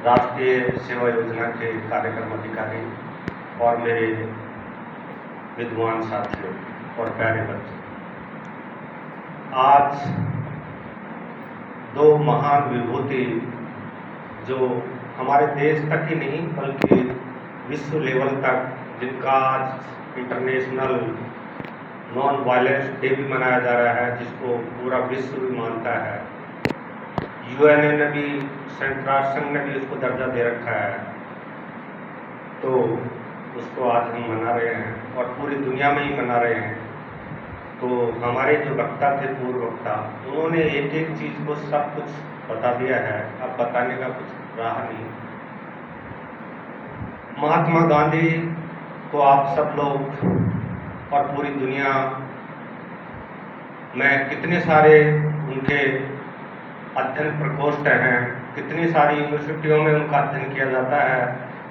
राष्ट्रीय सेवा योजना के कार्यक्रम अधिकारी और मेरे विद्वान साथियों और प्यारे बच्चों, आज दो महान विभूति जो हमारे देश तक ही नहीं बल्कि विश्व लेवल तक, जिनका आज इंटरनेशनल नॉन वायलेंस डे भी मनाया जा रहा है, जिसको पूरा विश्व भी मानता है। यूएनए ने भी, संयुक्त राष्ट्र संघ ने भी उसको दर्जा दे रखा है, तो उसको आज हम मना रहे हैं और पूरी दुनिया में ही मना रहे हैं। तो हमारे जो वक्ता थे, पूर्व वक्ता, उन्होंने एक एक चीज़ को सब कुछ बता दिया है, अब बताने का कुछ रहा नहीं। महात्मा गांधी को आप सब लोग और पूरी दुनिया में कितने सारे उनके अध्ययन प्रकोष्ठ हैं, कितनी सारी यूनिवर्सिटियों में उनका अध्ययन किया जाता है,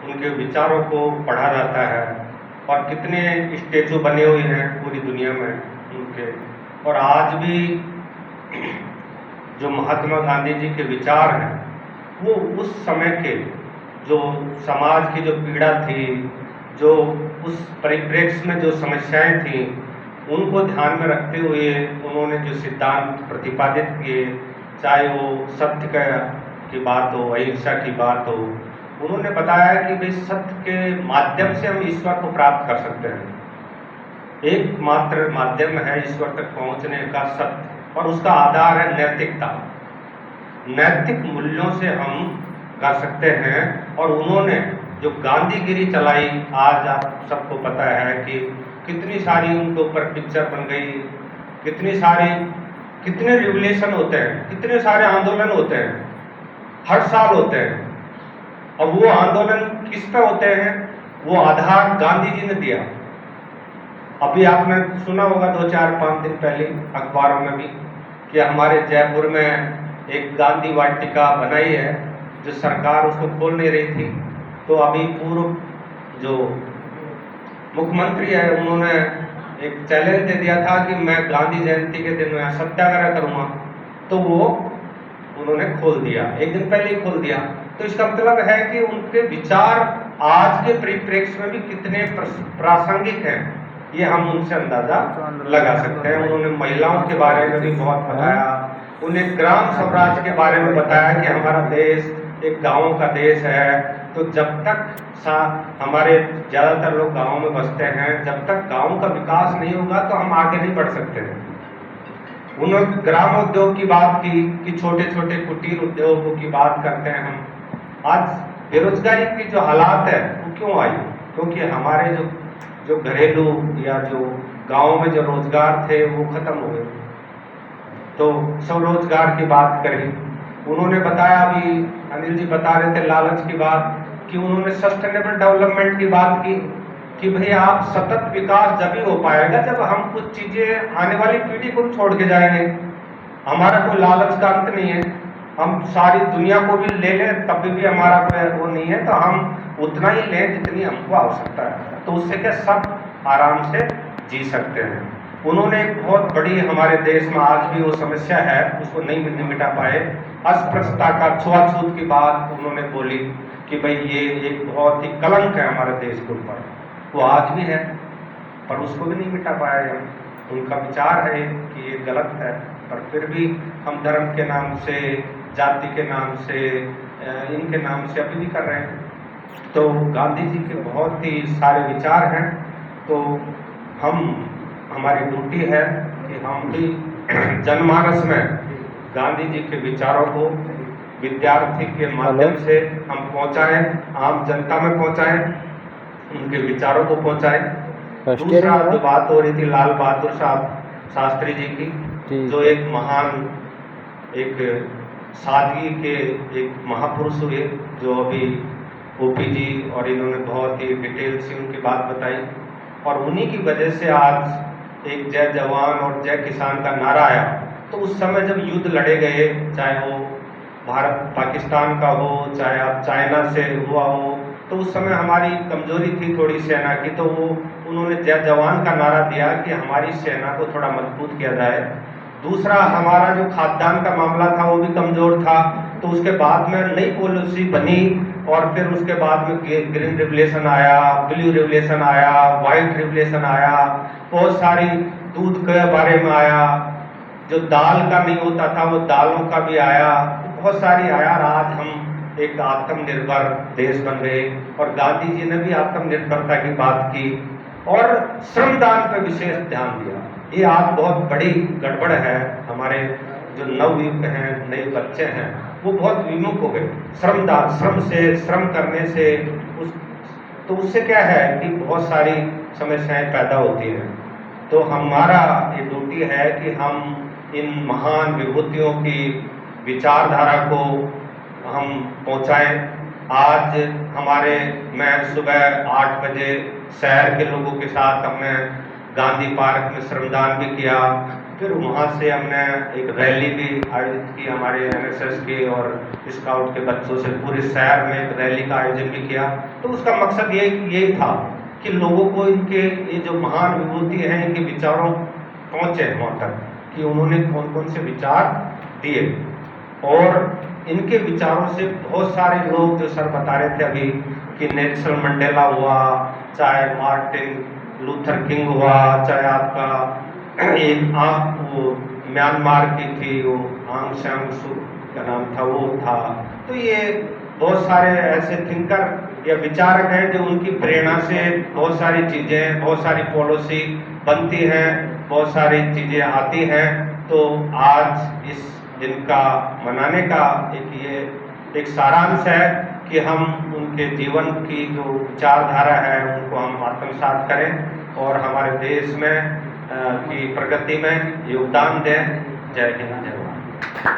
उनके विचारों को पढ़ा जाता है और कितने स्टैचू बने हुए हैं पूरी दुनिया में उनके। और आज भी जो महात्मा गांधी जी के विचार हैं, वो उस समय के जो समाज की जो पीड़ा थी, जो उस परिप्रेक्ष्य में जो समस्याएं थीं, उनको ध्यान में रखते हुए उन्होंने जो सिद्धांत प्रतिपादित किए, चाहे वो सत्य की बात हो, अहिंसा की बात हो, उन्होंने बताया कि भाई सत्य के माध्यम से हम ईश्वर को प्राप्त कर सकते हैं। एकमात्र माध्यम है ईश्वर तक पहुंचने का सत्य, और उसका आधार है नैतिकता। नैतिक मूल्यों से हम कर सकते हैं। और उन्होंने जो गांधीगिरी चलाई, आज आप सबको पता है कि कितनी सारी उनके ऊपर पिक्चर बन गई, कितने रिवोल्यूशन होते हैं, कितने सारे आंदोलन होते हैं, हर साल होते हैं। और वो आंदोलन किस पे होते हैं? वो आधार गांधी जी ने दिया। अभी आपने सुना होगा 2-4-5 दिन पहले अखबारों में भी कि हमारे जयपुर में एक गांधी वाटिका बनाई है, जो सरकार उसको खोल नहीं रही थी। तो अभी पूर्व जो मुख्यमंत्री है, उन्होंने एक चैलेंज दे दिया था कि मैं गांधी जयंती के दिन में सत्याग्रह करूंगा, तो वो उन्होंने खोल दिया, एक दिन पहले ही खोल दिया। तो इसका मतलब है कि उनके विचार आज के परिप्रेक्ष्य में भी कितने प्रासंगिक हैं, ये हम उनसे अंदाजा लगा सकते हैं। उन्होंने महिलाओं के बारे में भी बहुत बताया, उन्हें ग्राम स्वराज के बारे में बताया कि हमारा देश एक गाँव का देश है। तो जब तक हमारे ज़्यादातर लोग गाँव में बसते हैं, जब तक गाँव का विकास नहीं होगा तो हम आगे नहीं बढ़ सकते हैं। उन्होंने ग्राम उद्योग की बात की कि छोटे छोटे कुटीर उद्योगों की बात करते हैं हम। आज बेरोजगारी की जो हालात है वो क्यों आई? क्योंकि हमारे जो घरेलू या जो गाँव में जो रोजगार थे वो खत्म हो गए। तो स्वरोजगार की बात करी, उन्होंने बताया, अभी अनिल जी बता रहे थे लालच की बात, कि उन्होंने सस्टेनेबल डेवलपमेंट की बात की कि भाई आप सतत विकास जब ही हो पाएगा जब हम कुछ चीज़ें आने वाली पीढ़ी को छोड़ के जाएंगे। हमारा कोई लालच का अंत नहीं है, हम सारी दुनिया को भी ले लें तब भी हमारा कोई वो नहीं है, तो हम उतना ही लें जितनी हमको आवश्यकता है, तो उससे क्या सब आराम से जी सकते हैं। उन्होंने एक बहुत बड़ी, हमारे देश में आज भी वो समस्या है, उसको नहीं मिटा पाए, अस्पृश्यता का, छुआछूत की बात उन्होंने बोली कि भाई ये एक बहुत ही कलंक है हमारे देश के ऊपर। वो आज भी है, पर उसको भी नहीं मिटा पाया हम। उनका विचार है कि ये गलत है, पर फिर भी हम धर्म के नाम से, जाति के नाम से, इनके नाम से अभी भी कर रहे हैं। तो गांधी जी के बहुत ही सारे विचार हैं। तो हमारी ड्यूटी है कि हम भी जनमानस में गांधी जी के विचारों को विद्यार्थी के माध्यम से हम पहुंचाएं, आम जनता में पहुंचाएं, उनके विचारों को पहुंचाएं। दूसरा जो बात हो रही थी लाल बहादुर शास्त्री जी की, जो एक महान, एक सादगी के एक महापुरुष हुए, जो अभी ओपी जी और इन्होंने बहुत ही डिटेल से उनकी बात बताई। और उन्हीं की वजह से आज एक जय जवान और जय किसान का नारा आया। तो उस समय जब युद्ध लड़े गए, चाहे वो भारत पाकिस्तान का हो, चाहे आप चाइना से हुआ हो, तो उस समय हमारी कमजोरी थी थोड़ी सेना की, तो वो उन्होंने जय जवान का नारा दिया कि हमारी सेना को थोड़ा मजबूत किया जाए। दूसरा, हमारा जो खाद्यान्न का मामला था वो भी कमज़ोर था, तो उसके बाद में नई पॉलिसी बनी और फिर उसके बाद में ग्रीन रेवुलेशन आया, ब्लू रेवुलेशन आया, वाइट रेवुलेशन आया, बहुत सारी दूध के बारे में आया, जो दाल का नहीं होता था वो दालों का भी आया, बहुत सारी आया और आज हम एक आत्मनिर्भर देश बन गए। और गांधी जी ने भी आत्मनिर्भरता की बात की और श्रमदान पर विशेष ध्यान दिया। ये आज बहुत बड़ी गड़बड़ है, हमारे जो नवयुवक हैं, नए बच्चे हैं, वो बहुत विमुख हो गए श्रमदान, श्रम करने से। तो उससे क्या है कि बहुत सारी समस्याएं पैदा होती हैं। तो हमारा ये ड्यूटी है कि हम इन महान विभूतियों की विचारधारा को हम पहुंचाएं। आज मैं सुबह 8 बजे शहर के लोगों के साथ हमने गांधी पार्क में श्रमदान भी किया, फिर वहाँ से हमने एक रैली भी आयोजित की, हमारे एनएसएस की और स्काउट के बच्चों से पूरे शहर में एक रैली का आयोजन भी किया। तो उसका मकसद यही था कि लोगों को इनके ये जो महान विभूति हैं इनके विचारों पहुँचे वहाँ तक कि उन्होंने कौन कौन से विचार दिए। और इनके विचारों से बहुत सारे लोग, जो सर बता रहे थे अभी कि नेल्सन मंडेला हुआ, चाहे मार्टिन लूथर किंग हुआ, चाहे आपका एक वो म्यांमार की थी वो आंग सान सू का नाम था, वो था। तो ये बहुत सारे ऐसे थिंकर या विचारक हैं जो उनकी प्रेरणा से बहुत सारी चीज़ें, बहुत सारी पॉलिसी बनती हैं, बहुत सारी चीज़ें आती हैं। तो आज इस दिन का मनाने का एक सारांश है कि हम उनके जीवन की जो विचारधारा है उनको हम आत्मसात करें और हमारे देश में की प्रगति में योगदान दें। जय हिंद, जय